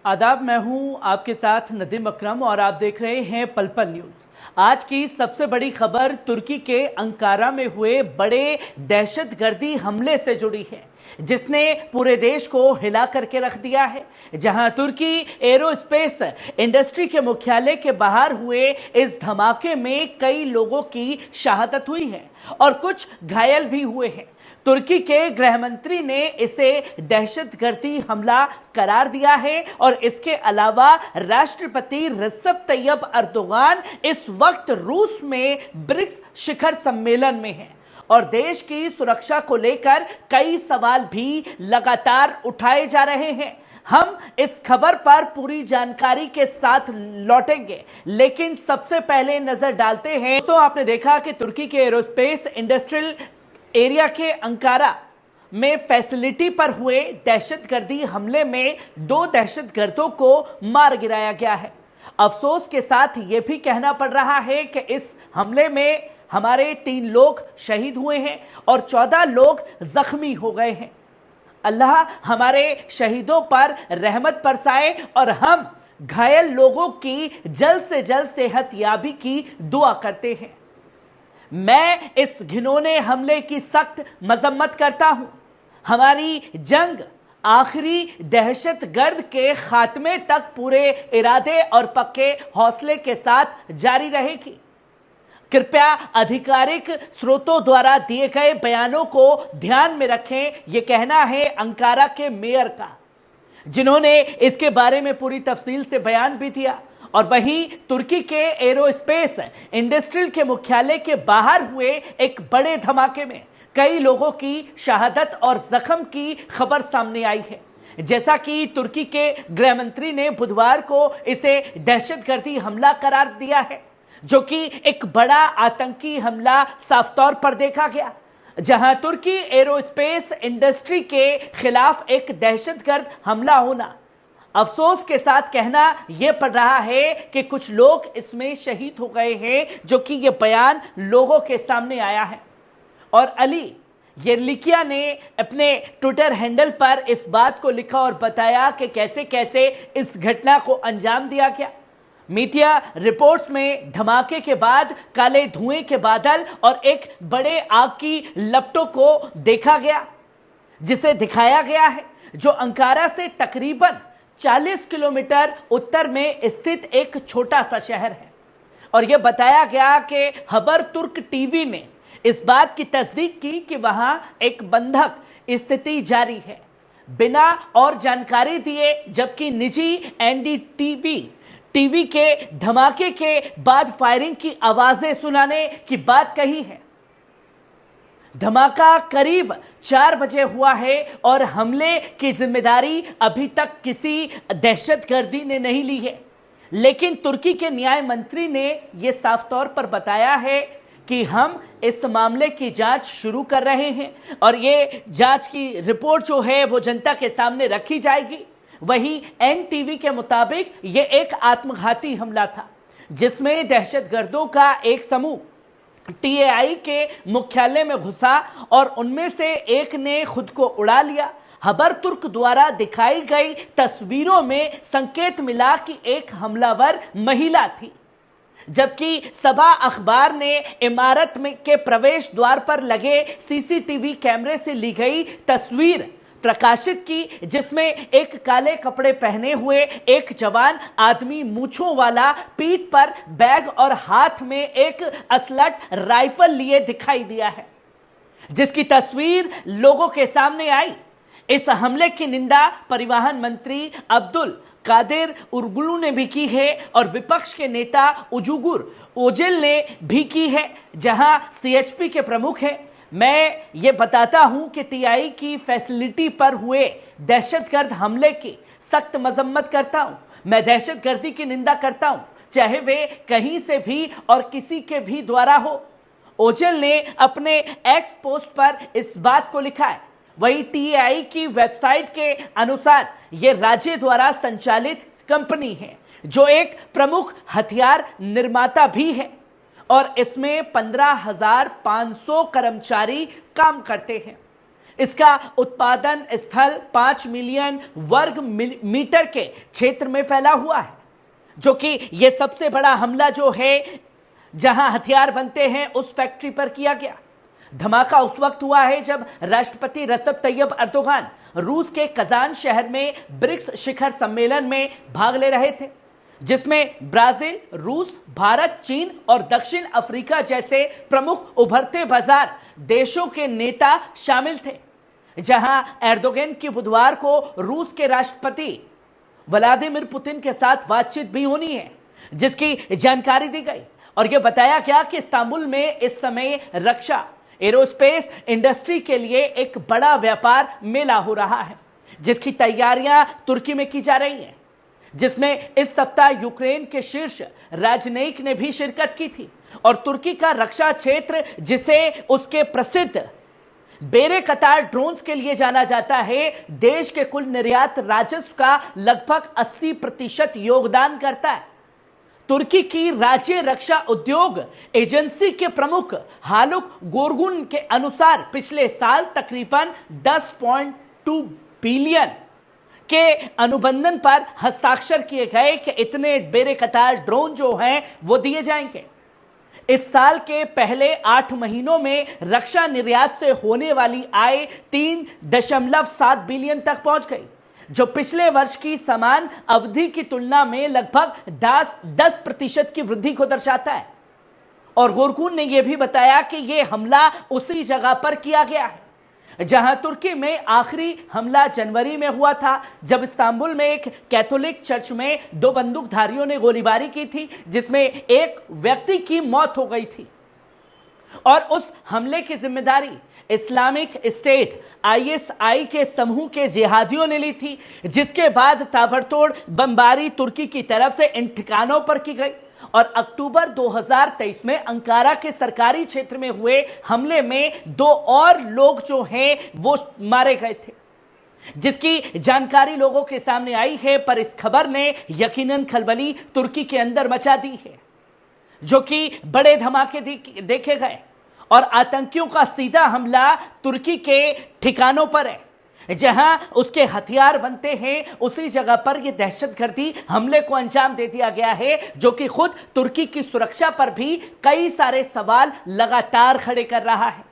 आदाब, मैं हूं आपके साथ नदीम अकरम और आप देख रहे हैं पल पल न्यूज। आज की सबसे बड़ी खबर तुर्की के अंकारा में हुए बड़े दहशतगर्दी हमले से जुड़ी है, जिसने पूरे देश को हिला करके रख दिया है। जहां तुर्की एरोस्पेस इंडस्ट्री के मुख्यालय के बाहर हुए इस धमाके में कई लोगों की शहादत हुई है और कुछ घायल भी हुए हैं। तुर्की के गृह मंत्री ने इसे दहशतगर्दी हमला करार दिया है और इसके अलावा राष्ट्रपति रेसिप तैयब अर्दोगान इस वक्त रूस में ब्रिक्स शिखर सम्मेलन में हैं और देश की सुरक्षा को लेकर कई सवाल भी लगातार उठाए जा रहे हैं। हम इस खबर पर पूरी जानकारी के साथ लौटेंगे, लेकिन सबसे पहले नजर डालते हैं। तो आपने देखा कि तुर्की के एरोस्पेस इंडस्ट्रियल एरिया के अंकारा में फैसिलिटी पर हुए दहशतगर्दी हमले में 2 दहशतगर्दों को मार गिराया गया है। अफसोस के साथ यह भी कहना पड़ रहा है कि इस हमले में हमारे 3 लोग शहीद हुए हैं और 14 लोग जख्मी हो गए हैं। अल्लाह हमारे शहीदों पर रहमत बरसाए और हम घायल लोगों की जल्द से जल्द सेहतयाबी की दुआ करते हैं। मैं इस घिनौने हमले की सख्त मजम्मत करता हूं। हमारी जंग आखिरी दहशतगर्द के खात्मे तक पूरे इरादे और पक्के हौसले के साथ जारी रहेगी। कृपया आधिकारिक स्रोतों द्वारा दिए गए बयानों को ध्यान में रखें, यह कहना है अंकारा के मेयर का, जिन्होंने इसके बारे में पूरी तफसील से बयान भी दिया। और वहीं तुर्की के एरोस्पेस इंडस्ट्रियल के मुख्यालय के बाहर हुए एक बड़े धमाके में कई लोगों की शहादत और जख्म की खबर सामने आई है। जैसा कि तुर्की के गृह मंत्री ने बुधवार को इसे दहशतगर्दी हमला करार दिया है, जो कि एक बड़ा आतंकी हमला साफ तौर पर देखा गया, जहां तुर्की एरोस्पेस इंडस्ट्री के खिलाफ एक दहशतगर्द हमला होना। अफसोस के साथ कहना यह पड़ रहा है कि कुछ लोग इसमें शहीद हो गए हैं, जो कि यह बयान लोगों के सामने आया है। और अली येरलिकिया ने अपने ट्विटर हैंडल पर इस बात को लिखा और बताया कि कैसे कैसे इस घटना को अंजाम दिया गया। मीडिया रिपोर्ट्स में धमाके के बाद काले धुएं के बादल और एक बड़े आग की लपटों को देखा गया, जिसे दिखाया गया है, जो अंकारा से तकरीबन 40 किलोमीटर उत्तर में स्थित एक छोटा सा शहर है। और यह बताया गया कि खबर तुर्क टीवी ने इस बात की तस्दीक की कि वहां एक बंधक स्थिति जारी है, बिना और जानकारी दिए, जबकि निजी एनडीटीवी टीवी के धमाके के बाद फायरिंग की आवाजें सुनाने की बात कही है। धमाका करीब 4 बजे हुआ है और हमले की जिम्मेदारी अभी तक किसी दहशतगर्दी ने नहीं ली है, लेकिन तुर्की के न्याय मंत्री ने यह साफ तौर पर बताया है कि हम इस मामले की जांच शुरू कर रहे हैं और ये जांच की रिपोर्ट जो है वो जनता के सामने रखी जाएगी। वहीं एनटीवी के मुताबिक यह एक आत्मघाती हमला था, जिसमें दहशतगर्दों का एक समूह टीएआई के मुख्यालय में घुसा और उनमें से एक ने खुद को उड़ा लिया। खबर तुर्क द्वारा दिखाई गई तस्वीरों में संकेत मिला कि एक हमलावर महिला थी, जबकि सबा अखबार ने इमारत में के प्रवेश द्वार पर लगे सीसीटीवी कैमरे से ली गई तस्वीर प्रकाशित की, जिसमें एक काले कपड़े पहने हुए एक जवान आदमी मूंछों वाला पीठ पर बैग और हाथ में एक असलट राइफल लिए दिखाई दिया है, जिसकी तस्वीर लोगों के सामने आई। इस हमले की निंदा परिवहन मंत्री अब्दुल कादिर उर्गुलू ने भी की है और विपक्ष के नेता उजुगुर ओजिल ने भी की है, जहां सीएचपी के प्रमुख हैं। मैं ये बताता हूं कि टीआई की फैसिलिटी पर हुए दहशतगर्द हमले की सख्त मजम्मत करता हूं। मैं दहशतगर्दी की निंदा करता हूं, चाहे वे कहीं से भी और किसी के भी द्वारा हो। ओजल ने अपने एक्स पोस्ट पर इस बात को लिखा है। वही टीआई की वेबसाइट के अनुसार यह राज्य द्वारा संचालित कंपनी है, जो एक प्रमुख हथियार निर्माता भी है और इसमें 15,500 कर्मचारी काम करते हैं। इसका उत्पादन स्थल 5 मिलियन वर्ग मीटर के क्षेत्र में फैला हुआ है, जो कि यह सबसे बड़ा हमला जो है जहां हथियार बनते हैं उस फैक्ट्री पर किया गया। धमाका उस वक्त हुआ है जब राष्ट्रपति रजब तैयब अर्दोगान रूस के कजान शहर में ब्रिक्स शिखर सम्मेलन में भाग ले रहे थे, जिसमें ब्राजील, रूस, भारत, चीन और दक्षिण अफ्रीका जैसे प्रमुख उभरते बाजार देशों के नेता शामिल थे। जहां एर्दोगन की बुधवार को रूस के राष्ट्रपति व्लादिमीर पुतिन के साथ बातचीत भी होनी है, जिसकी जानकारी दी गई और यह बताया गया कि इस्तांबुल में इस समय रक्षा एरोस्पेस इंडस्ट्री के लिए एक बड़ा व्यापार मेला हो रहा है, जिसकी तैयारियां तुर्की में की जा रही हैं, जिसमें इस सप्ताह यूक्रेन के शीर्ष राजनयिक ने भी शिरकत की थी। और तुर्की का रक्षा क्षेत्र, जिसे उसके प्रसिद्ध बेरे कतार ड्रोन्स के लिए जाना जाता है, देश के कुल निर्यात राजस्व का लगभग 80% योगदान करता है। तुर्की की राज्य रक्षा उद्योग एजेंसी के प्रमुख हालुक गोरगुन के अनुसार पिछले साल तकरीबन 10.2 बिलियन के अनुबंधन पर हस्ताक्षर किए गए कि इतने बेरे कतार ड्रोन जो हैं वो दिए जाएंगे। इस साल के पहले 8 महीनों में रक्षा निर्यात से होने वाली आय 3.7 बिलियन तक पहुंच गई, जो पिछले वर्ष की समान अवधि की तुलना में लगभग 10% की वृद्धि को दर्शाता है। और गोरकुन ने यह भी बताया कि यह हमला उसी जगह पर किया गया है जहां तुर्की में आखिरी हमला जनवरी में हुआ था, जब इस्तांबुल में एक कैथोलिक चर्च में 2 बंदूकधारियों ने गोलीबारी की थी, जिसमें एक व्यक्ति की मौत हो गई थी। और उस हमले की जिम्मेदारी इस्लामिक स्टेट ISI के समूह के जिहादियों ने ली थी, जिसके बाद ताबड़तोड़ बमबारी तुर्की की तरफ से इन ठिकानों पर की गई। और अक्टूबर 2023 में अंकारा के सरकारी क्षेत्र में हुए हमले में 2 और लोग जो हैं वो मारे गए थे, जिसकी जानकारी लोगों के सामने आई है। पर इस खबर ने यकीनन खलबली तुर्की के अंदर मचा दी है, जो कि बड़े धमाके देखे गए और आतंकियों का सीधा हमला तुर्की के ठिकानों पर है, जहां उसके हथियार बनते हैं। उसी जगह पर यह दहशतगर्दी हमले को अंजाम दे दिया गया है, जो कि खुद तुर्की की सुरक्षा पर भी कई सारे सवाल लगातार खड़े कर रहा है।